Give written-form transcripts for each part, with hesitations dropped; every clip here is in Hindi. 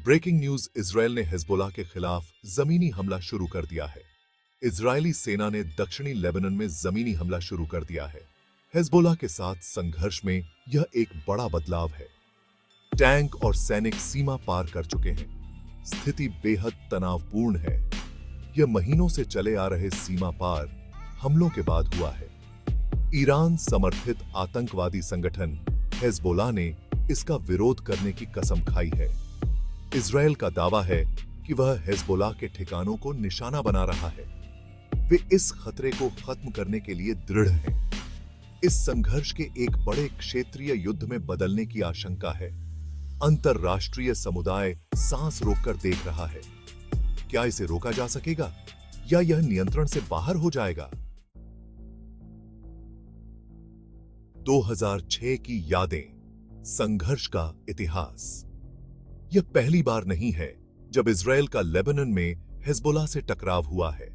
ब्रेकिंग न्यूज, इजरायल ने हिजबुल्लाह के खिलाफ जमीनी हमला शुरू कर दिया है। इजरायली सेना ने दक्षिणी लेबनान में जमीनी हमला शुरू कर दिया है। हिजबुल्लाह के साथ संघर्ष में यह एक बड़ा बदलाव है। टैंक और सैनिक सीमा पार कर चुके हैं। स्थिति बेहद तनावपूर्ण है। यह महीनों से चले आ रहे सीमा पार हमलों के बाद हुआ है। ईरान समर्थित आतंकवादी संगठन हिजबुल्लाह ने इसका विरोध करने की कसम खाई है। इजरायल का दावा है कि वह हिजबुल्लाह के ठिकानों को निशाना बना रहा है। वे इस खतरे को खत्म करने के लिए दृढ़ हैं। इस संघर्ष के एक बड़े क्षेत्रीय युद्ध में बदलने की आशंका है। अंतरराष्ट्रीय समुदाय सांस रोककर देख रहा है। क्या इसे रोका जा सकेगा या यह नियंत्रण से बाहर हो जाएगा? 2006 की यादें, संघर्ष का इतिहास। यह पहली बार नहीं है जब इजरायल का लेबनान में हिजबुल्लाह से टकराव हुआ है।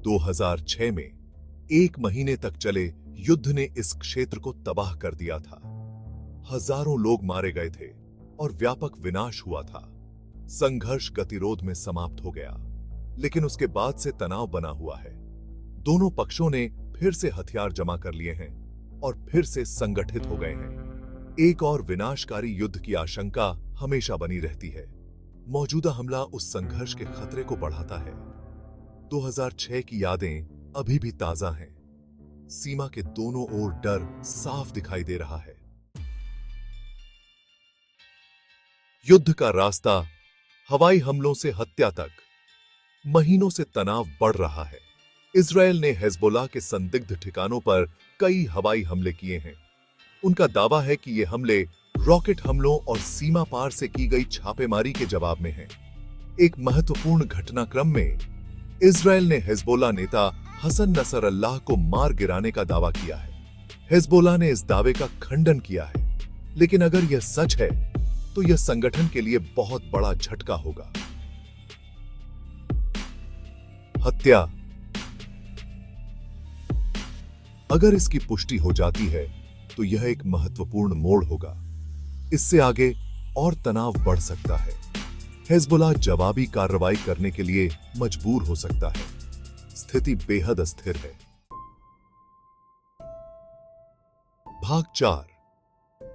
2006 में 1 महीने तक चले युद्ध ने इस क्षेत्र को तबाह कर दिया था। हजारों लोग मारे गए थे और व्यापक विनाश हुआ था। संघर्ष गतिरोध में समाप्त हो गया, लेकिन उसके बाद से तनाव बना हुआ है। दोनों पक्षों ने फिर से हथियार जमा कर लिए हैं और फिर से संगठित हो गए हैं। एक और विनाशकारी युद्ध की आशंका हमेशा बनी रहती है। मौजूदा हमला उस संघर्ष के खतरे को बढ़ाता है। 2006 की यादें अभी भी ताजा हैं। सीमा के दोनों ओर डर साफ दिखाई दे रहा है। युद्ध का रास्ता, हवाई हमलों से हत्या तक, महीनों से तनाव बढ़ रहा है। इजरायल ने हिजबुल्लाह के संदिग्ध ठिकानों पर कई हवाई हमले किए हैं। उनका दावा है कि ये हमले रॉकेट हमलों और सीमा पार से की गई छापेमारी के जवाब में हैं। एक महत्वपूर्ण घटनाक्रम में इजरायल ने हिजबुल्लाह नेता हसन नसरल्लाह को मार गिराने का दावा किया है। हिजबुल्लाह ने इस दावे का खंडन किया है, लेकिन अगर यह सच है तो यह संगठन के लिए बहुत बड़ा झटका होगा। हत्या। अगर इसकी पुष्टि हो जाती है तो यह एक महत्वपूर्ण मोड़ होगा। इससे आगे और तनाव बढ़ सकता है। हिजबुल्लाह जवाबी कार्रवाई करने के लिए मजबूर हो सकता है। स्थिति बेहद अस्थिर है। भाग 4।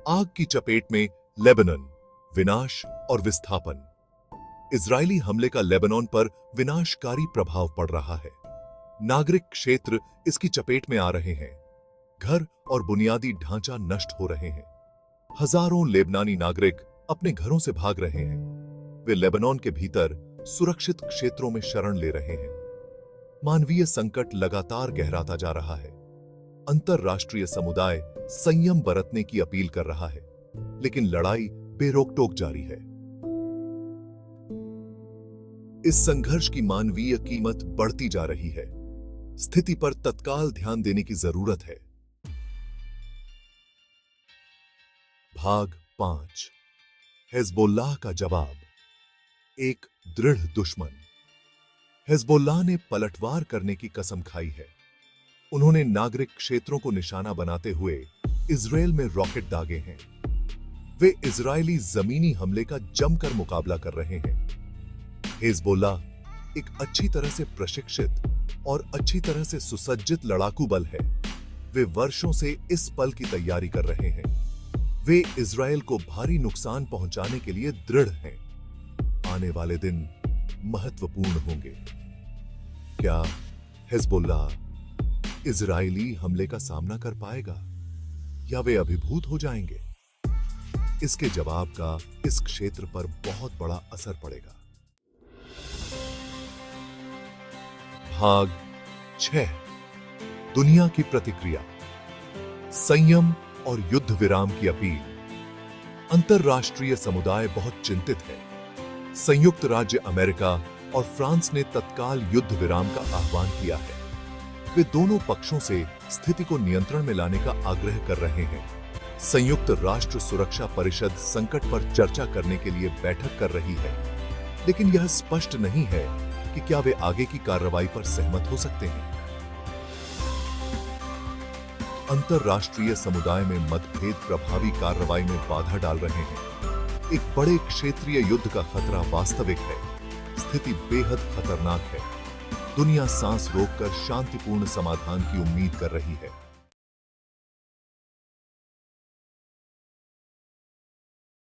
आग की चपेट में लेबनान, विनाश और विस्थापन। इजरायली हमले का लेबनान पर विनाशकारी प्रभाव पड़ रहा है। नागरिक क्षेत्र इसकी चपेट में आ रहे हैं। घर और बुनियादी ढांचा नष्ट हो रहे हैं। हजारों लेबनानी नागरिक अपने घरों से भाग रहे हैं। वे लेबनान के भीतर सुरक्षित क्षेत्रों में शरण ले रहे हैं। मानवीय संकट लगातार गहराता जा रहा है। अंतरराष्ट्रीय समुदाय संयम बरतने की अपील कर रहा है, लेकिन लड़ाई बेरोक-टोक जारी है। इस संघर्ष की मानवीय कीमत बढ़ती जा रही है। स्थिति पर तत्काल ध्यान देने की जरूरत है। भाग 5। हिजबुल्लाह का जवाब। एक दृढ़ दुश्मन। हिजबुल्लाह ने पलटवार करने की कसम खाई है। उन्होंने नागरिक क्षेत्रों को निशाना बनाते हुए इजरायल में रॉकेट दागे हैं। वे इजरायली जमीनी हमले का जमकर मुकाबला कर रहे हैं। हिजबुल्लाह एक अच्छी तरह से प्रशिक्षित और अच्छी तरह से सुसज्जित लड़ाकू बल है। वे वर्षों से इस पल की तैयारी कर रहे हैं। वे इजरायल को भारी नुकसान पहुंचाने के लिए दृढ़ हैं। आने वाले दिन महत्वपूर्ण होंगे। क्या हिजबुल्लाह इजरायली हमले का सामना कर पाएगा या वे अभिभूत हो जाएंगे? इसके जवाब का इस क्षेत्र पर बहुत बड़ा असर पड़ेगा। भाग 6। दुनिया की प्रतिक्रिया। संयम और युद्ध विराम की अपील। अंतरराष्ट्रीय समुदाय बहुत चिंतित है। संयुक्त राज्य अमेरिका और फ्रांस ने तत्काल युद्ध विराम का आह्वान किया है। वे दोनों पक्षों से स्थिति को नियंत्रण में लाने का आग्रह कर रहे हैं। संयुक्त राष्ट्र सुरक्षा परिषद संकट पर चर्चा करने के लिए बैठक कर रही है, लेकिन यह स्पष्ट नहीं है कि क्या वे आगे की कार्रवाई पर सहमत हो सकते हैं। अंतरराष्ट्रीय समुदाय में मतभेद प्रभावी कार्रवाई में बाधा डाल रहे हैं। एक बड़े क्षेत्रीय युद्ध का खतरा वास्तविक है। स्थिति बेहद खतरनाक है। दुनिया सांस रोककर शांतिपूर्ण समाधान की उम्मीद कर रही है।